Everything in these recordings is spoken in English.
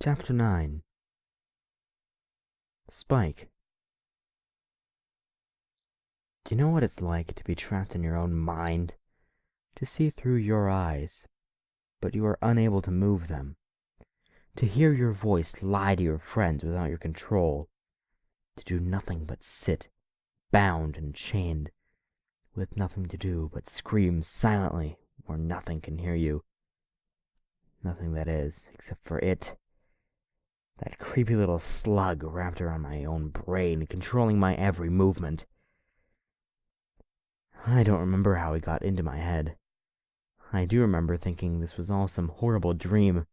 Chapter 9. Spike. Do you know what it's like to be trapped in your own mind? To see through your eyes, but you are unable to move them. To hear your voice lie to your friends without your control. To do nothing but sit, bound and chained, with nothing to do but scream silently where nothing can hear you. Nothing, that is, except for it. That creepy little slug wrapped around my own brain, controlling my every movement. I don't remember how it got into my head. I do remember thinking this was all some horrible dream.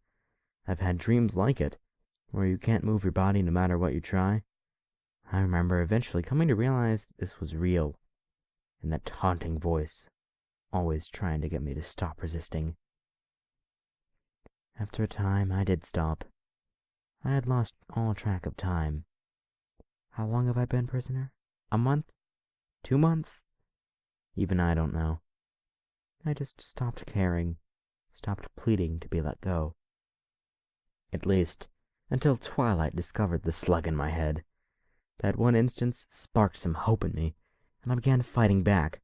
I've had dreams like it, where you can't move your body no matter what you try. I remember eventually coming to realize this was real, and that taunting voice, always trying to get me to stop resisting. After a time, I did stop. I had lost all track of time. How long have I been prisoner? A month? 2 months? Even I don't know. I just stopped caring, stopped pleading to be let go. At least, until Twilight discovered the slug in my head. That one instance sparked some hope in me, and I began fighting back.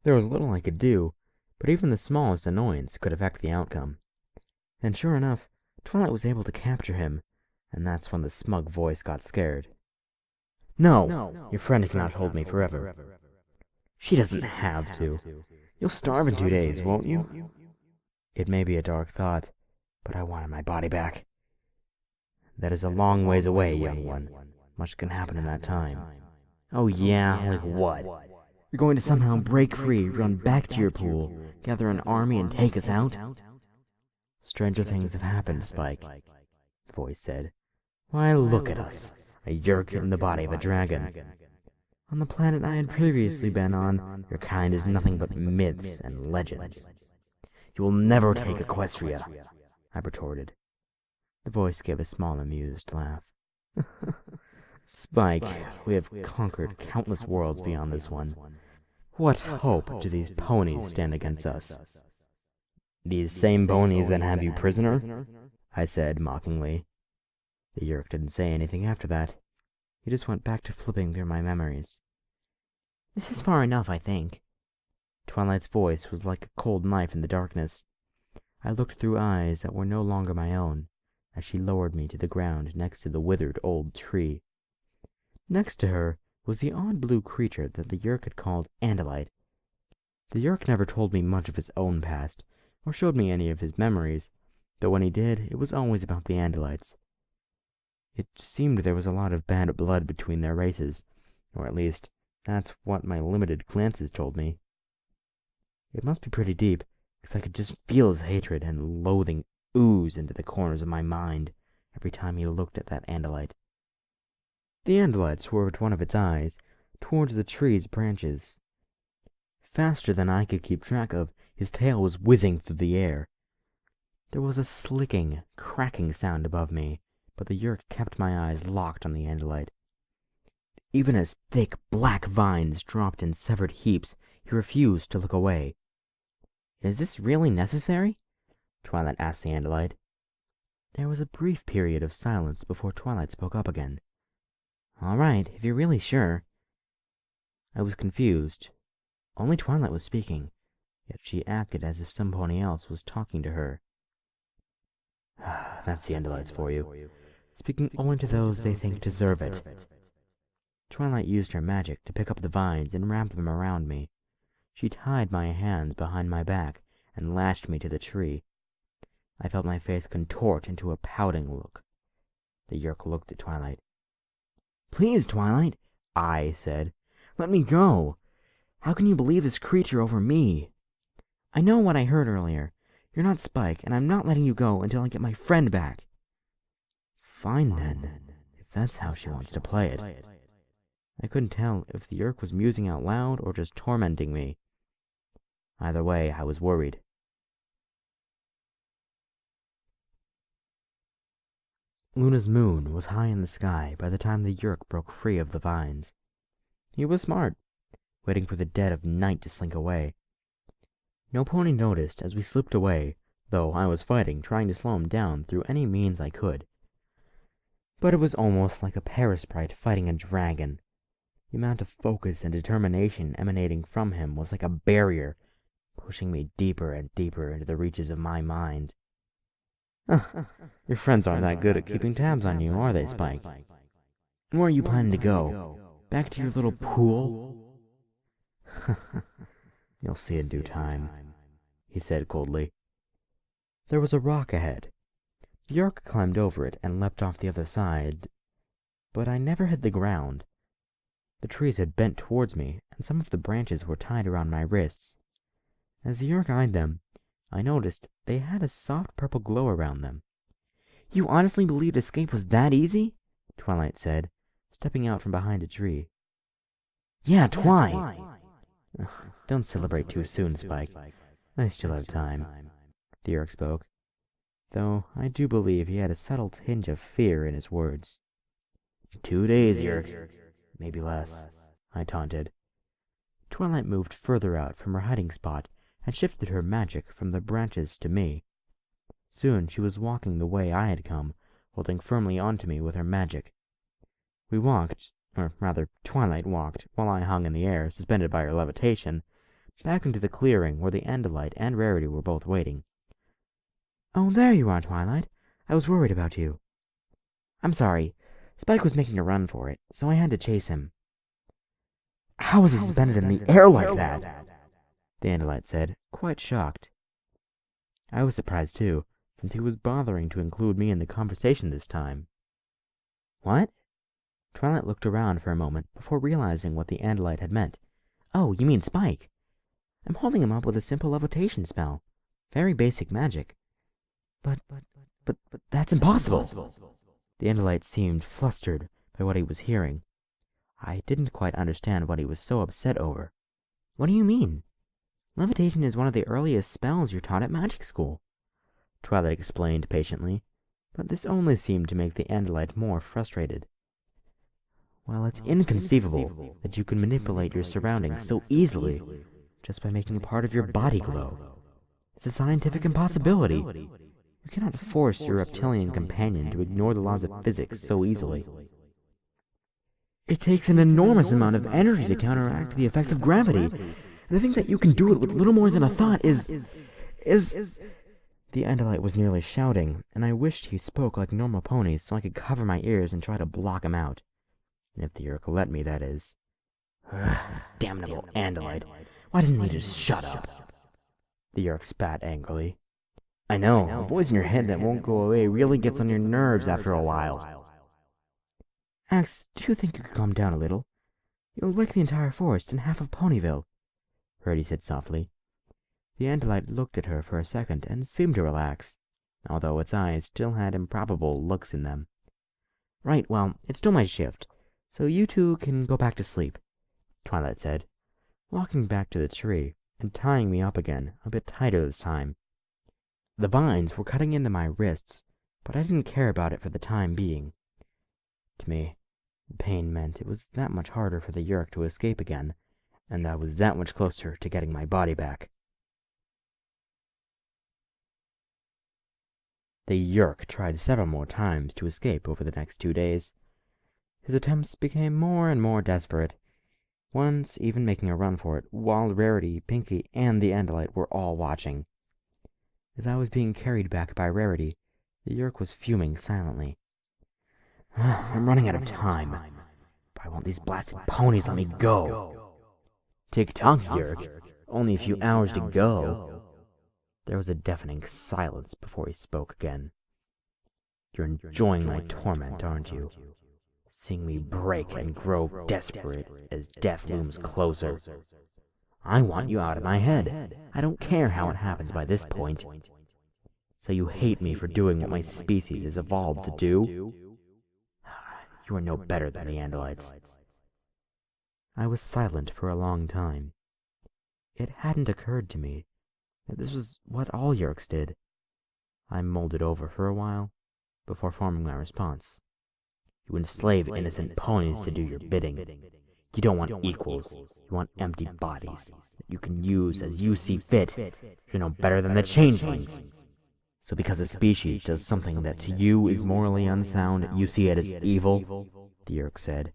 There was little I could do, but even the smallest annoyance could affect the outcome. And sure enough, Twilight was able to capture him, and that's when the smug voice got scared. No, your friend cannot hold me forever. She doesn't have to. You'll starve in 2 days, won't you? It may be a dark thought, but I wanted my body back. That is a long ways away, young one. Much can happen in that time. Oh yeah, like what? You're going to somehow break free, run back to your pool, gather an army and take us out? Stranger things have happened, Spike, the voice said. Why, look at us, a yerk in the body of a dragon. On the planet I had previously been on, your kind is nothing but myths and legends. You will never take Equestria, I retorted. The voice gave a small, amused laugh. Spike, we have conquered countless worlds beyond this one. What hope do these ponies stand against us? These same ponies that have you prisoner? I said mockingly. The yerk didn't say anything after that. He just went back to flipping through my memories. This is far enough, I think. Twilight's voice was like a cold knife in the darkness. I looked through eyes that were no longer my own, as she lowered me to the ground next to the withered old tree. Next to her was the odd blue creature that the yerk had called Andalite. The yerk never told me much of his own past, or showed me any of his memories, but when he did, it was always about the Andalites. It seemed there was a lot of bad blood between their races, or at least, that's what my limited glances told me. It must be pretty deep, because I could just feel his hatred and loathing ooze into the corners of my mind every time he looked at that Andalite. The Andalite swerved one of its eyes towards the tree's branches. Faster than I could keep track of, his tail was whizzing through the air. There was a slicking, cracking sound above me, but the yerk kept my eyes locked on the Andalite. Even as thick, black vines dropped in severed heaps, he refused to look away. Is this really necessary? Twilight asked the Andalite. There was a brief period of silence before Twilight spoke up again. All right, if you're really sure. I was confused. Only Twilight was speaking, yet she acted as if somebody else was talking to her. That's the Andalites for you. Speaking only to those they think deserve it. Twilight used her magic to pick up the vines and wrap them around me. She tied my hands behind my back and lashed me to the tree. I felt my face contort into a pouting look. The yerk looked at Twilight. Please, Twilight, I said. Let me go. How can you believe this creature over me? I know what I heard earlier. You're not Spike, and I'm not letting you go until I get my friend back. Fine, then, if that's how she wants to play it. I couldn't tell if the yerk was musing out loud or just tormenting me. Either way, I was worried. Luna's moon was high in the sky by the time the yerk broke free of the vines. He was smart, waiting for the dead of night to slink away. No pony noticed as we slipped away, though I was fighting, trying to slow him down through any means I could but it was almost like a parasprite fighting a dragon. The amount of focus and determination emanating from him was like a barrier, pushing me deeper and deeper into the reaches of my mind. Your friends aren't that good at keeping tabs on you, are they, Spike? And where are you planning to go? Back to your little pool? You'll see in due time, he said coldly. There was a rock ahead. The York climbed over it and leapt off the other side, but I never hit the ground. The trees had bent towards me, and some of the branches were tied around my wrists. As the York eyed them, I noticed they had a soft purple glow around them. You honestly believed escape was that easy? Twilight said, stepping out from behind a tree. Yeah, Twi! Don't celebrate too soon, Spike. I still have time, the York spoke, though I do believe he had a subtle tinge of fear in his words. 2 days, York. Maybe less, I taunted. Twilight moved further out from her hiding spot and shifted her magic from the branches to me. Soon she was walking the way I had come, holding firmly onto me with her magic. We walked, or rather Twilight walked, while I hung in the air, suspended by her levitation, back into the clearing where the Andalite and Rarity were both waiting. Oh, there you are, Twilight. I was worried about you. I'm sorry. Spike was making a run for it, so I had to chase him. How was he suspended in the air like that? The Andalite said, quite shocked. I was surprised too, since he was bothering to include me in the conversation this time. What? Twilight looked around for a moment before realizing what the Andalite had meant. Oh, you mean Spike? I'm holding him up with a simple levitation spell. Very basic magic. But that's impossible! The Andalite seemed flustered by what he was hearing. I didn't quite understand what he was so upset over. What do you mean? Levitation is one of the earliest spells you're taught at magic school, Twilight explained patiently, but this only seemed to make the Andalite more frustrated. Well, it's inconceivable that you can manipulate your surroundings so easily just by making a part of your body glow. It's a scientific impossibility. You cannot force your reptilian companion to ignore the laws of physics so easily. It takes an enormous amount of energy to counteract the effects of gravity, and I think that you can do it with little more than a thought is... The Andalite was nearly shouting, and I wished he spoke like normal ponies so I could cover my ears and try to block him out. If the Yeerk let me, that is. Damnable Andalite. Why doesn't he just shut up? The Yeerk spat angrily. I know, a voice in your head that won't go away really gets on your nerves after a while. Axe, do you think you could calm down a little? You'll wake the entire forest and half of Ponyville, Rarity said softly. The Andalite looked at her for a second and seemed to relax, although its eyes still had improbable looks in them. Right, well, it's still my shift, so you two can go back to sleep, Twilight said, walking back to the tree and tying me up again, a bit tighter this time. The vines were cutting into my wrists, but I didn't care about it for the time being. To me, the pain meant it was that much harder for the Yeerk to escape again, and I was that much closer to getting my body back. The Yeerk tried several more times to escape over the next 2 days. His attempts became more and more desperate, once even making a run for it, while Rarity, Pinky, and the Andalite were all watching. As I was being carried back by Rarity, the Yeerk was fuming silently. I'm running out of time. Why won't these blasted ponies let me go? Tick-tock, Yeerk. Only a few hours to go. There was a deafening silence before he spoke again. You're enjoying my torment, aren't you? Seeing me break and grow desperate as death looms closer. I want you out of my head. I don't care how it happens by this point. So you hate me for doing what my species is evolved to do? You are no better than the Andalites. I was silent for a long time. It hadn't occurred to me that this was what all Yeerks did. I mulled it over for a while before forming my response. You enslave innocent ponies to do your bidding. You don't want equals. You want empty bodies that you can use as you see fit. You're no better than the changelings. So because a species does something that to you is morally unsound, you see it as evil? The Yeerk said.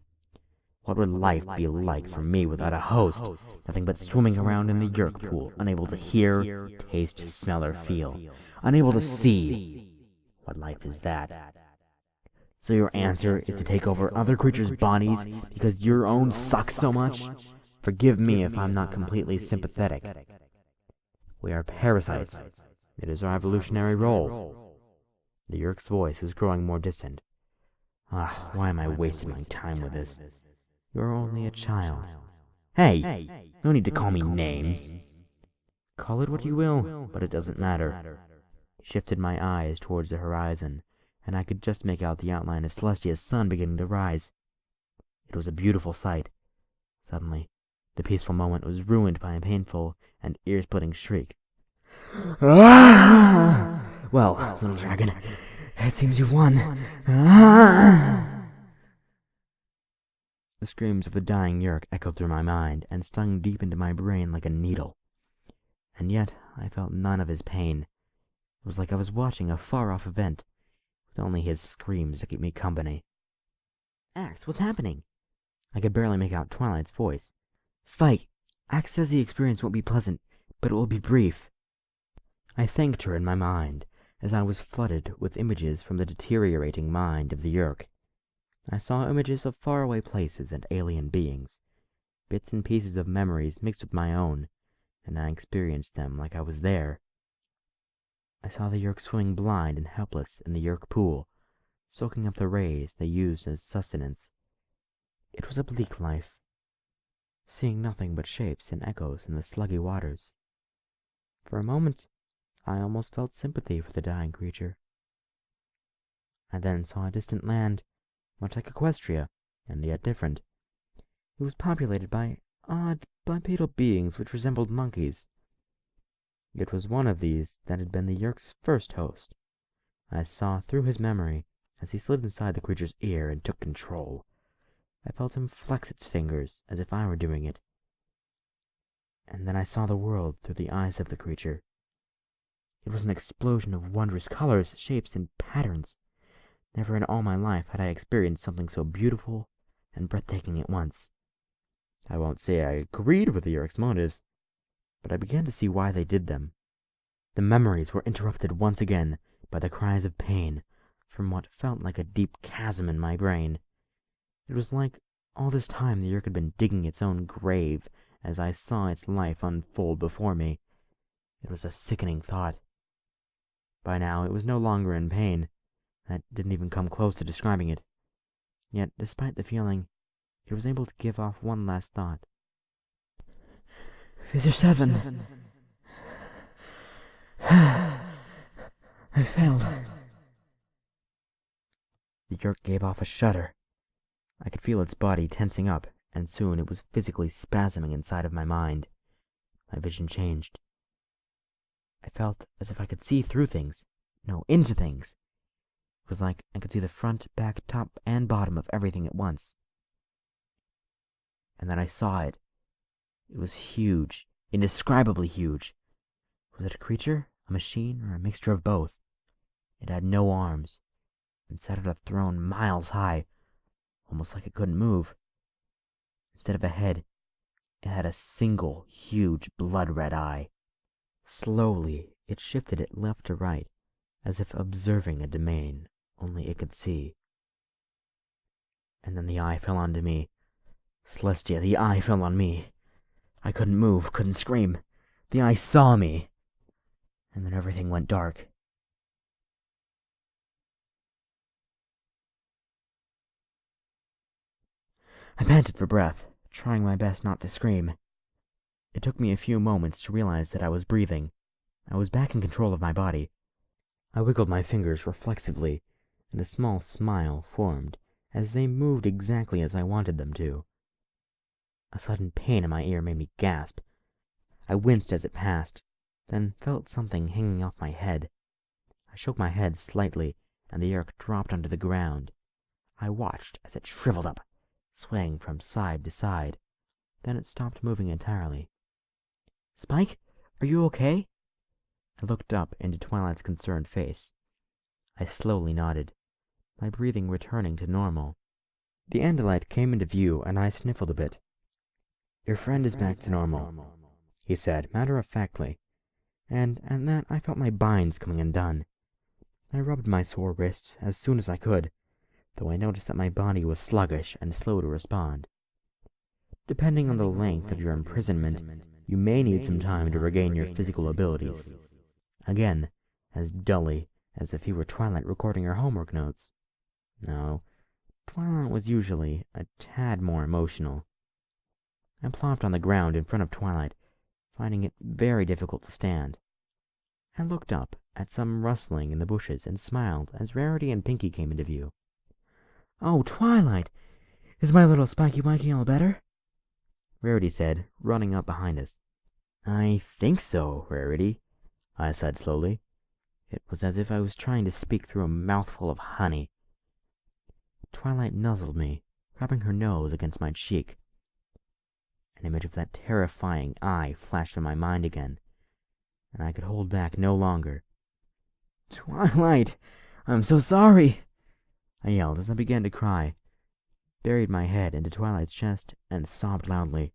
What would life be like for me without a host? Nothing but swimming around in the Yeerk pool, unable to hear, taste, smell, or feel. Unable to see. What life is that? So your answer is to take over other creatures' bodies because your own sucks so much? Forgive me if I'm not completely sympathetic. We are parasites. It is our evolutionary role. The Yeerk's voice was growing more distant. Why am I wasting my time with this? You're only a child. Hey, no need to call me names. Call it what you will, but it doesn't matter. I shifted my eyes towards the horizon, and I could just make out the outline of Celestia's sun beginning to rise. It was a beautiful sight. Suddenly, the peaceful moment was ruined by a painful and ear-splitting shriek. Well, little dragon, it seems you've won. The screams of the dying Yeerk echoed through my mind and stung deep into my brain like a needle. And yet I felt none of his pain. It was like I was watching a far-off event, with only his screams to keep me company. Axe, what's happening? I could barely make out Twilight's voice. Spike, Axe says the experience won't be pleasant, but it will be brief. I thanked her in my mind, as I was flooded with images from the deteriorating mind of the Yeerk. I saw images of faraway places and alien beings, bits and pieces of memories mixed with my own, and I experienced them like I was there. I saw the Yeerk swimming blind and helpless in the Yeerk pool, soaking up the rays they used as sustenance. It was a bleak life, seeing nothing but shapes and echoes in the sluggy waters. For a moment, I almost felt sympathy for the dying creature. I then saw a distant land, much like Equestria, and yet different. It was populated by odd bipedal beings which resembled monkeys. It was one of these that had been the Yeerk's first host. I saw through his memory as he slid inside the creature's ear and took control. I felt him flex its fingers as if I were doing it. And then I saw the world through the eyes of the creature. It was an explosion of wondrous colors, shapes, and patterns. Never in all my life had I experienced something so beautiful and breathtaking at once. I won't say I agreed with the Yeerk's motives, but I began to see why they did them. The memories were interrupted once again by the cries of pain from what felt like a deep chasm in my brain. It was like all this time the Yeerk had been digging its own grave as I saw its life unfold before me. It was a sickening thought. By now it was no longer in pain. That didn't even come close to describing it. Yet, despite the feeling, it was able to give off one last thought. Fissure 7. I failed. The Yeerk gave off a shudder. I could feel its body tensing up, and soon it was physically spasming inside of my mind. My vision changed. I felt as if I could see through things. No, into things. It was like I could see the front, back, top, and bottom of everything at once. And then I saw it. It was huge, indescribably huge. Was it a creature, a machine, or a mixture of both? It had no arms, and sat on a throne miles high, almost like it couldn't move. Instead of a head, it had a single, huge, blood-red eye. Slowly, it shifted it left to right, as if observing a domain only it could see. And then the eye fell onto me. Celestia, the eye fell on me. I couldn't move, couldn't scream. The eye saw me. And then everything went dark. I panted for breath, trying my best not to scream. It took me a few moments to realize that I was breathing. I was back in control of my body. I wiggled my fingers reflexively, and a small smile formed as they moved exactly as I wanted them to. A sudden pain in my ear made me gasp. I winced as it passed, then felt something hanging off my head. I shook my head slightly, and the Yeerk dropped onto the ground. I watched as it shriveled up, swaying from side to side. Then it stopped moving entirely. Spike, are you okay? I looked up into Twilight's concerned face. I slowly nodded, my breathing returning to normal. The Andalite came into view, and I sniffled a bit. "Your friend is back to normal," he said, matter-of-factly, and at that I felt my binds coming undone. I rubbed my sore wrists as soon as I could, though I noticed that my body was sluggish and slow to respond. Depending on the length of your imprisonment, you may need some time to regain your physical abilities. Again, as dully as if he were Twilight recording her homework notes. No, Twilight was usually a tad more emotional. I plopped on the ground in front of Twilight, finding it very difficult to stand. I looked up at some rustling in the bushes and smiled as Rarity and Pinky came into view. "Oh, Twilight! Is my little Spiky Mikey all better?" Rarity said, running up behind us. "I think so, Rarity," I said slowly. It was as if I was trying to speak through a mouthful of honey. Twilight nuzzled me, rubbing her nose against my cheek. An image of that terrifying eye flashed in my mind again, and I could hold back no longer. "Twilight! I'm so sorry!" I yelled as I began to cry, buried my head into Twilight's chest, and sobbed loudly.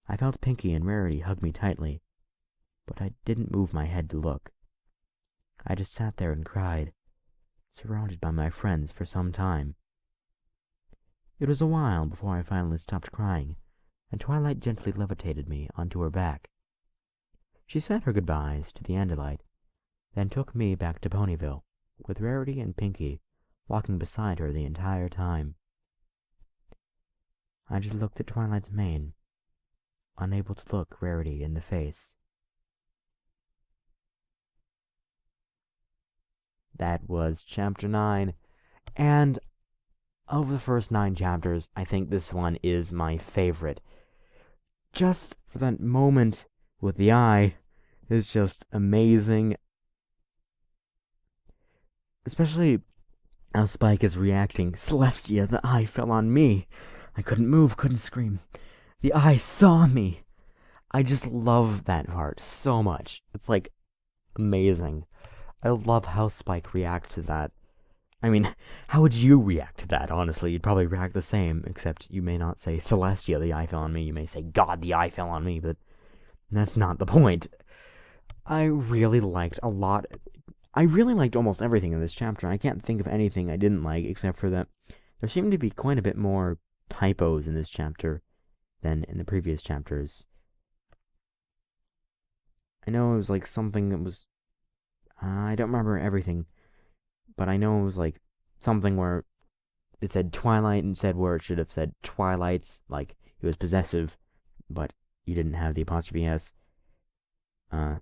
I felt Pinky and Rarity hug me tightly, but I didn't move my head to look. I just sat there and cried, surrounded by my friends for some time. It was a while before I finally stopped crying, and Twilight gently levitated me onto her back. She said her goodbyes to the Andalite, then took me back to Ponyville, with Rarity and Pinky walking beside her the entire time. I just looked at Twilight's mane, unable to look Rarity in the face. That was Chapter 9, and of the first 9 chapters, I think this one is my favorite. Just for that moment with the eye is just amazing. Especially how Spike is reacting. "Celestia, the eye fell on me. I couldn't move, couldn't scream. The eye saw me." I just love that part so much. It's like amazing. I love how Spike reacts to that. I mean, how would you react to that, honestly? You'd probably react the same, except you may not say, "Celestia, the eye fell on me." You may say, "God, the eye fell on me," but that's not the point. I really liked almost everything in this chapter. I can't think of anything I didn't like, except for that there seemed to be quite a bit more typos in this chapter than in the previous chapters. I know it was like something that was... I don't remember everything, but I know it was like something where it said Twilight instead where it should have said Twilights, like it was possessive, but you didn't have the apostrophe S. And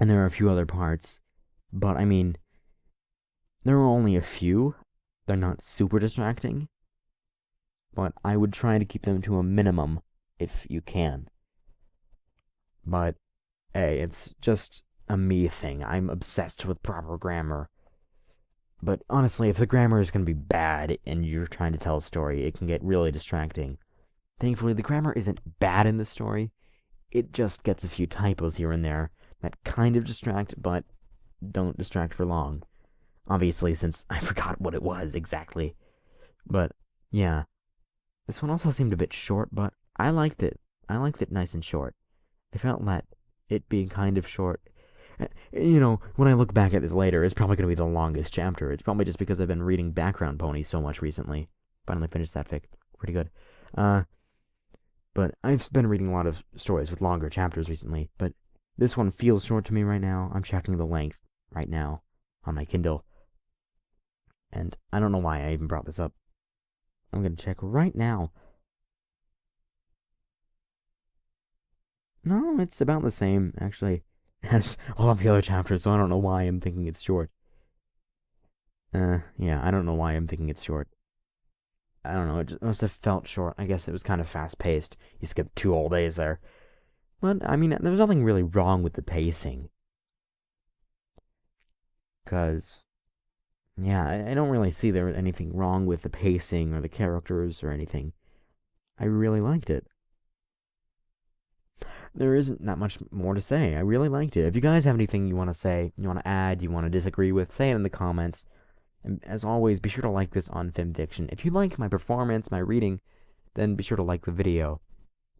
there are a few other parts, but I mean, there are only a few. They're not super distracting, but I would try to keep them to a minimum if you can. But hey, it's just a me thing. I'm obsessed with proper grammar. But honestly, if the grammar is going to be bad and you're trying to tell a story, it can get really distracting. Thankfully, the grammar isn't bad in this story. It just gets a few typos here and there that kind of distract, but don't distract for long. Obviously, since I forgot what it was exactly. But, yeah. This one also seemed a bit short, but I liked it. I liked it nice and short. I felt that it being kind of short... You know, when I look back at this later, it's probably going to be the longest chapter. It's probably just because I've been reading Background Pony so much recently. Finally finished that fic. Pretty good. But I've been reading a lot of stories with longer chapters recently, but this one feels short to me right now. I'm checking the length right now on my Kindle. And I don't know why I even brought this up. I'm going to check right now. No, it's about the same, actually, as all of the other chapters, so I don't know why I'm thinking it's short. Yeah, I don't know why I'm thinking it's short. I don't know, it just must have felt short. I guess it was kind of fast-paced. You skipped 2 whole days there. But, I mean, there was nothing really wrong with the pacing. Because, yeah, I don't really see there anything wrong with the pacing or the characters or anything. I really liked it. there isn't that much more to say. I really liked it. If you guys have anything you want to say, you want to add, you want to disagree with, say it in the comments. And as always, be sure to like this on FimFiction. If you like my performance, my reading, then be sure to like the video.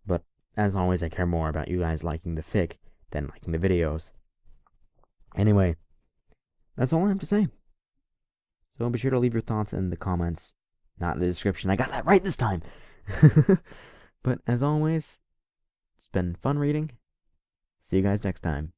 But as always, I care more about you guys liking the fic than liking the videos. Anyway, that's all I have to say. So be sure to leave your thoughts in the comments, not in the description. I got that right this time! But as always, it's been fun reading. See you guys next time.